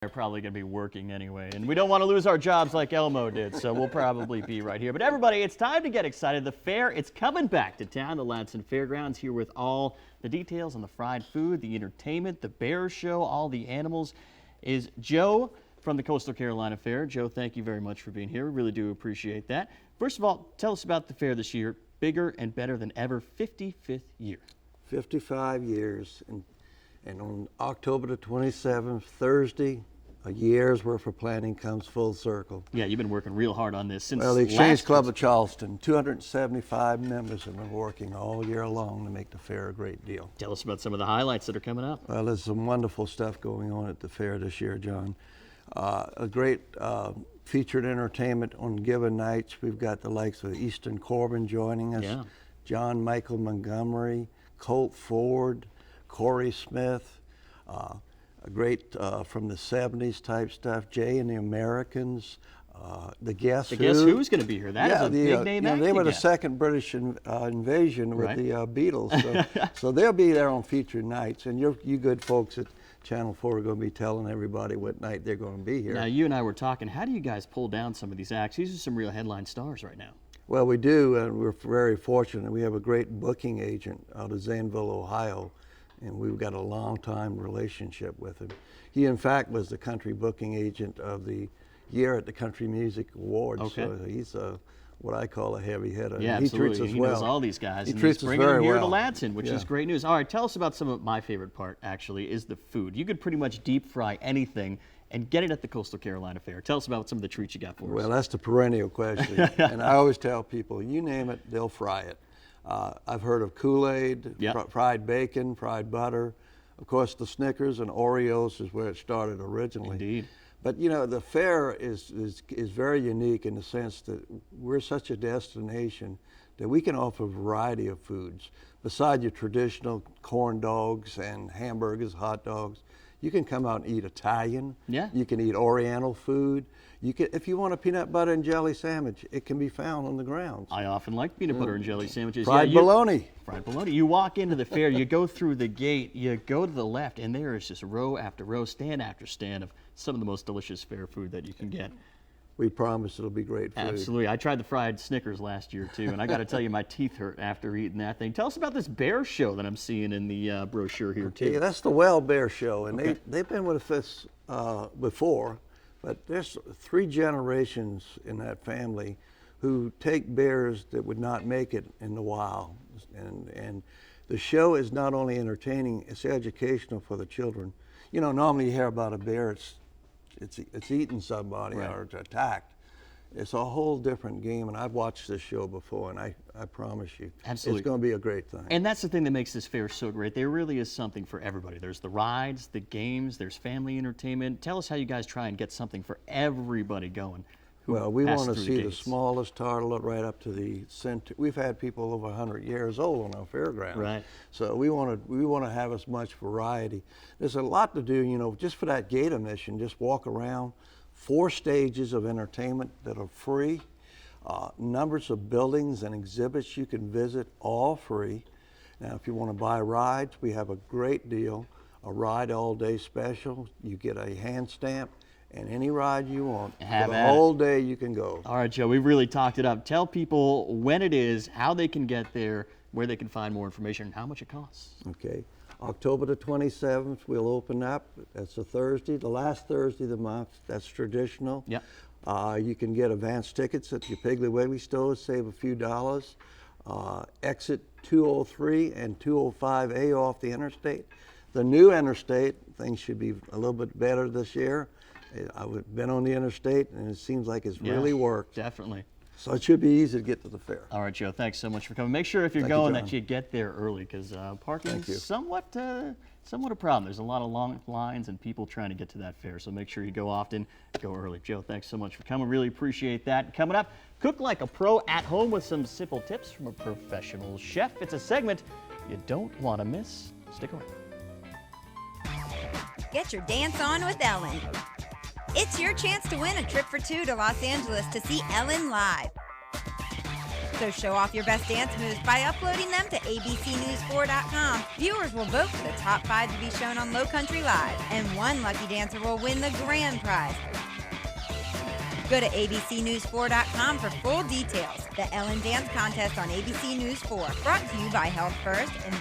They're probably going to be working anyway, and we don't want to lose our jobs like Elmo did, so we'll probably be right here. But everybody, it's time to get excited. The fair, it's coming back to town, the Ladson Fairgrounds, here with all the details on the fried food, the entertainment, the bear show, all the animals, is Joe from the Coastal Carolina Fair. Joe, thank you very much for being here. We really do appreciate that. First of all, tell us about the fair this year. Bigger and better than ever, 55th year. 55 years, and on October the 27th, Thursday, a year's worth of planning comes full circle. Yeah, you've been working real hard on this since Well, the Exchange Club of Charleston, 275 members have been working all year long to make the fair a great deal. Tell us about some of the highlights that are coming up. Well, there's some wonderful stuff going on at the fair this year, John. A great featured entertainment on given nights. We've got the likes of Easton Corbin joining us, Yeah. John Michael Montgomery, Colt Ford, Corey Smith, a great from the 70s type stuff, Jay and the Americans, the Guess Who. The Guess Who's going to be here. That is a big name act They were the again. second British invasion with Right. the Beatles, so they'll be there on featured nights, and you good folks at Channel 4 are going to be telling everybody what night they're going to be here. Now, you and I were talking, how do you guys pull down some of these acts? These are some real headline stars right now. Well, we do, and we're very fortunate. We have a great booking agent out of Zanesville, Ohio, and we've got a long-time relationship with him. He, in fact, was the country booking agent of the year at the Country Music Awards. Okay. So he's what I call a heavy hitter. Yeah, He absolutely. treats us He well. knows all these guys. He and treats he's us bringing very them here well. to Ladson, which Yeah. is great news. All right, tell us about some of my favorite part, actually, is the food. You could pretty much deep fry anything and get it at the Coastal Carolina Fair. Tell us about some of the treats you got for us. Well, that's the perennial question. And I always tell people, you name it, they'll fry it. I've heard of Kool-Aid, Yep. fried bacon, fried butter. Of course, the Snickers and Oreos is where it started originally. Indeed. But you know, the fair is very unique in the sense that we're such a destination that we can offer a variety of foods. Besides your traditional corn dogs and hamburgers, hot dogs, you can come out and eat Italian. Yeah. You can eat Oriental food. You can, if you want a peanut butter and jelly sandwich, it can be found on the grounds. I often like peanut butter and jelly sandwiches. Fried Yeah, bologna. Fried bologna. You walk into the fair, you go through the gate, you go to the left, and there is just row after row, stand after stand of some of the most delicious fair food that you can get. We promise it'll be great food. Absolutely. I tried the fried Snickers last year, too, and I got to tell you, my teeth hurt after eating that thing. Tell us about this bear show that I'm seeing in the brochure here, too. Yeah, that's the Well Bear Show, and Okay. they've been with us before, but there's 3 generations in that family who take bears that would not make it in the wild. And the show is not only entertaining, it's educational for the children. You know, normally you hear about a bear, it's eating somebody Right. or it's attacked. It's a whole different game, and I've watched this show before, and I promise you, Absolutely. it's going to be a great thing. And that's the thing that makes this fair so great. There really is something for everybody. There's the rides, the games, there's family entertainment. Tell us how you guys try and get something for everybody going. who Well, we passes want to through see the gates. smallest turtle right up to the center. We've had people over 100 years old on our fairground. Right. So we want to have as much variety. There's a lot to do, you know, just for that gate admission, just walk around. 4 stages of entertainment that are free. Numbers of buildings and exhibits you can visit, all free. Now, if you want to buy rides, we have a great deal. A ride all day special. You get a hand stamp. And any ride you want, Have for the at it. whole day you can go. All right, Joe, we've really talked it up. Tell people when it is, how they can get there, where they can find more information, and how much it costs. Okay. October the 27th, we'll open up. That's a Thursday, the last Thursday of the month. That's traditional. Yep. You can get advance tickets at your Piggly Wiggly stores, save a few dollars. Exit 203 and 205A off the interstate. The new interstate, things should be a little bit better this year. I've been on the interstate, and it seems like it's really worked. Definitely. So it should be easy to get to the fair. All right, Joe, thanks so much for coming. Make sure if you're Thank you, going John. that you get there early, because parking Thank you. is somewhat a problem. There's a lot of long lines and people trying to get to that fair, so make sure you go often, go early. Joe, thanks so much for coming. Really appreciate that. Coming up, cook like a pro at home with some simple tips from a professional chef. It's a segment you don't want to miss. Stick around. Get your dance on with Ellen. It's your chance to win a trip for 2 to Los Angeles to see Ellen live. So show off your best dance moves by uploading them to abcnews4.com. Viewers will vote for the top 5 to be shown on Lowcountry Live, and one lucky dancer will win the grand prize. Go to abcnews4.com for full details. The Ellen Dance Contest on ABC News 4, brought to you by Health First and